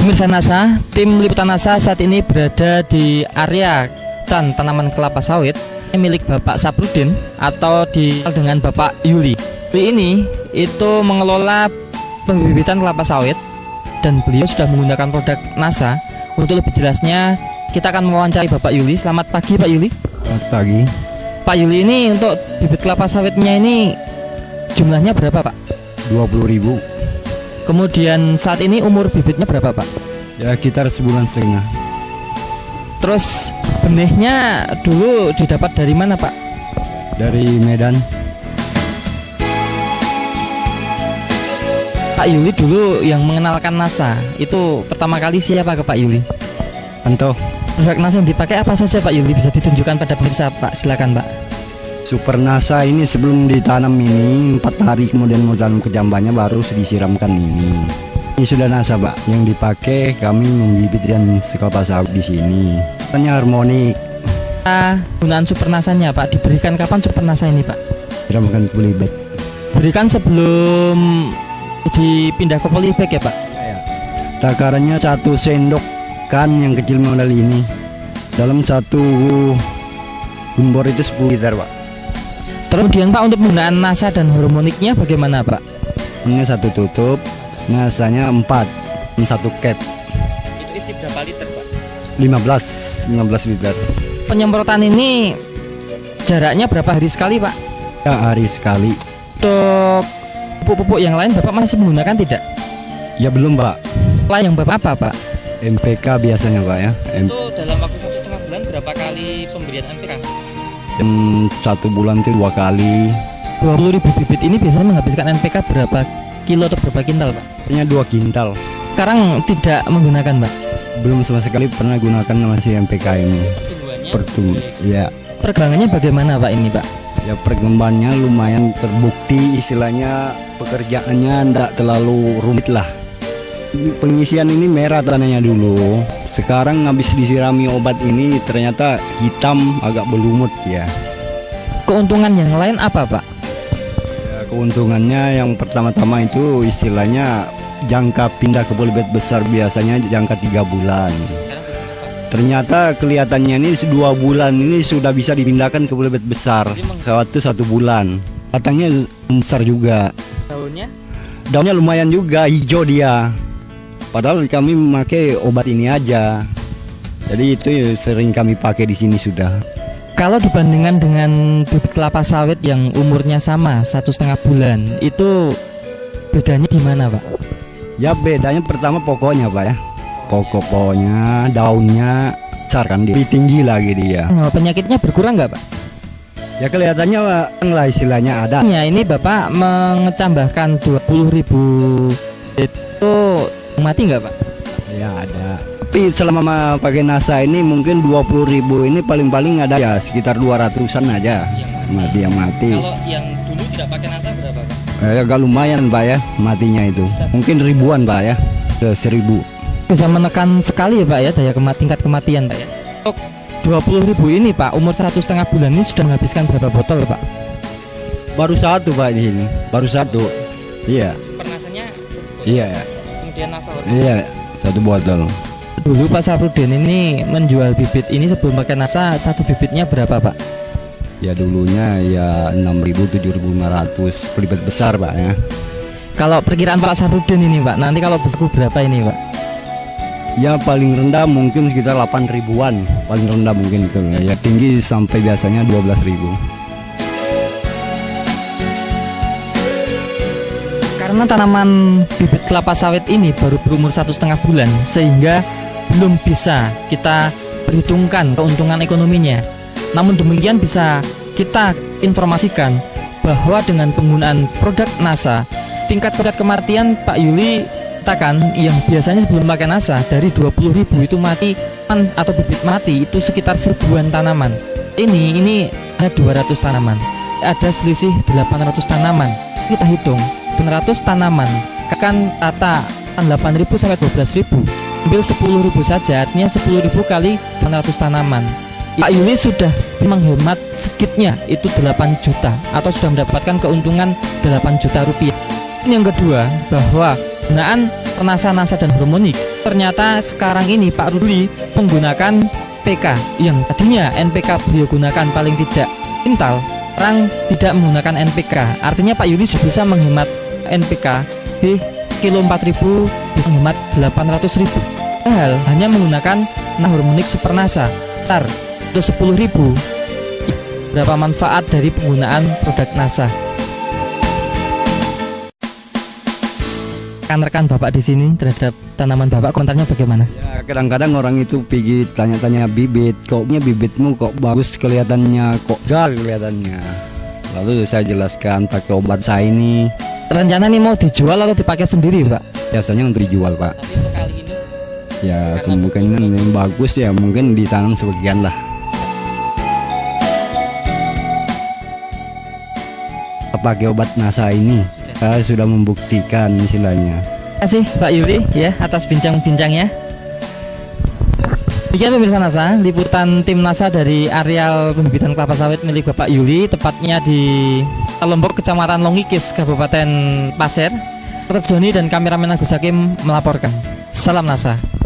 Pemirsa NASA, tim liputan NASA saat ini berada di area hutan tanaman kelapa sawit milik Bapak Saprudin atau dikenal dengan Bapak Yuli. Yuli ini itu mengelola pembibitan kelapa sawit dan beliau sudah menggunakan produk NASA. Untuk lebih jelasnya kita akan mewawancarai Bapak Yuli. Selamat pagi Pak Yuli. Selamat pagi. Pak Yuli, ini untuk bibit kelapa sawitnya ini jumlahnya berapa Pak? 20.000. Kemudian saat ini umur bibitnya berapa Pak? Ya sekitar sebulan setengah. Terus benihnya dulu didapat dari mana Pak? Dari Medan. Pak Yuli dulu yang mengenalkan NASA itu pertama kali siapa ke Pak Yuli? Anto. Produk NASA yang dipakai apa saja Pak Yuli? Bisa ditunjukkan pada pemirsa Pak, silakan Pak. Super NASA ini sebelum ditanam ini 4 hari kemudian mau tanam ke jambannya baru disiramkan ini. Ini sudah NASA Pak, yang dipakai kami membibit dan kelapa sawit di sini. Hanya harmonik. Penggunaan Super NASA-nya Pak diberikan kapan Super NASA ini Pak? Siramkan polybag. Berikan sebelum dipindah ke polybag ya Pak? Ya. Takarannya 1 sendok kan yang kecil model ini. Dalam 1 gumbor itu 10 liter Pak. Kemudian Pak untuk penggunaan NASA dan harmoniknya bagaimana Pak? Ini 1 tutup, NASA-nya 4, 1 cap. Itu isi berapa liter Pak? 15 liter. Penyemprotan ini jaraknya berapa hari sekali Pak? Ya hari sekali. Untuk pupuk-pupuk yang lain Bapak masih menggunakan tidak? Ya belum Pak. Yang Bapak apa Pak? MPK biasanya Pak ya. Itu dalam waktu 1,5 bulan berapa kali pemberian MPK? 1 bulan itu 2 kali. 20.000 bibit ini biasanya menghabiskan NPK berapa kilo atau berapa kintal Pak? Hanya 2 kintal. Sekarang tidak menggunakan Pak? Belum sama sekali pernah gunakan masih MPK ini. Ya. Perkembangannya bagaimana Pak ini Pak? Ya perkembangannya lumayan terbukti, istilahnya pekerjaannya tidak terlalu rumit lah. Pengisian ini merah tanahnya dulu. Sekarang habis disirami obat ini ternyata hitam agak berlumut ya. Keuntungan yang lain apa Pak? Ya, keuntungannya yang pertama-tama itu istilahnya jangka pindah ke polybag besar biasanya jangka 3 bulan. Ternyata kelihatannya ini 2 bulan ini sudah bisa dipindahkan ke polybag besar. Waktu 1 bulan. Batangnya besar juga. Daunnya lumayan juga, hijau dia. Padahal kami memakai obat ini aja. Jadi itu sering kami pakai di sini sudah. Kalau dibandingkan dengan bibit kelapa sawit yang umurnya sama 1,5 bulan, itu bedanya di mana Pak? Ya bedanya pertama pokoknya Pak ya. Pokoknya daunnya besar kan dia. Lebih tinggi lagi dia. Penyakitnya berkurang nggak Pak? Ya kelihatannya lah istilahnya ada. Ya ini Bapak mengecambahkan 20.000 itu mati nggak Pak? Ya ada. Tapi selama pakai NASA ini mungkin 20.000 ini paling-paling ada ya sekitar 200-an aja yang mati. Kalau yang dulu tidak pakai NASA berapa Pak? Agak lumayan Pak ya matinya itu. Mungkin ribuan Pak ya. 1.000. Bisa menekan sekali ya Pak ya tingkat kematian Pak ya. Untuk 20.000 ini Pak umur 1,5 bulan ini sudah menghabiskan berapa botol Pak? Baru 1 Pak di sini. Baru 1. Iya. Super NASA-nya? Iya. Kemudian NASA Iya, 1 botol. Dulu Pak Saprudin ini menjual bibit ini sebelum pakai NASA 1 bibitnya berapa Pak? Ya dulunya ya 6.000 7.500 polybag besar Pak ya. Kalau perkiraan Pak Saprudin ini Pak, nanti kalau besarku berapa ini Pak? Ya paling rendah mungkin sekitar 8.000-an. Paling rendah mungkin itu ya. Tinggi sampai biasanya 12.000. Karena tanaman bibit kelapa sawit ini baru berumur 1,5 bulan, sehingga belum bisa kita perhitungkan keuntungan ekonominya. Namun demikian bisa kita informasikan bahwa dengan penggunaan produk NASA, tingkat kematian Pak Yuli katakan yang biasanya sebelum pakai NASA dari 20.000 itu mati atau bibit mati itu sekitar 1.000-an tanaman. Ini ada 200 tanaman, ada selisih 800 tanaman. Kita hitung 800 tanaman kan rata 8.000 sampai 12.000. Ambil 10.000 saja, artinya 10.000 kali 800 tanaman. Pak Yuli sudah menghemat sedikitnya itu 8 juta atau sudah mendapatkan keuntungan 8 juta rupiah. Yang kedua, bahwa penggunaan NASA dan hormonik. Ternyata sekarang ini Pak Rudi menggunakan PK yang tadinya NPK beliau gunakan paling tidak quintal, sekarang tidak menggunakan NPK. Artinya Pak Yuli bisa menghemat NPK di kilo 4000 bisa menghemat 800.000. Padahal hanya menggunakan hormonik super NASA besar itu 10.000. Berapa manfaat dari penggunaan produk NASA? Rekan-rekan Bapak di sini terhadap tanaman Bapak, komentarnya bagaimana? Ya, kadang-kadang orang itu pergi tanya-tanya bibit, koknya bibitmu kok bagus kelihatannya, kok gal kelihatannya. Lalu saya jelaskan pakai obat saya ini. Rencana nih mau dijual atau dipakai sendiri, Pak? Biasanya untuk dijual, Pak. Tapi untuk kali ini Ya kemungkinan yang bagus ya mungkin ditanam sebagian lah. Pakai obat NASA ini saya sudah membuktikan istilahnya. Terima kasih Pak Yuli ya atas bincang-bincangnya. Demikian pemirsa NASA, liputan tim NASA dari areal pembibitan kelapa sawit milik Bapak Yuli, tepatnya di Lombok, Kecamatan Longikis, Kabupaten Pasir. Dr. Joni dan kameramen Agus Hakim melaporkan. Salam NASA.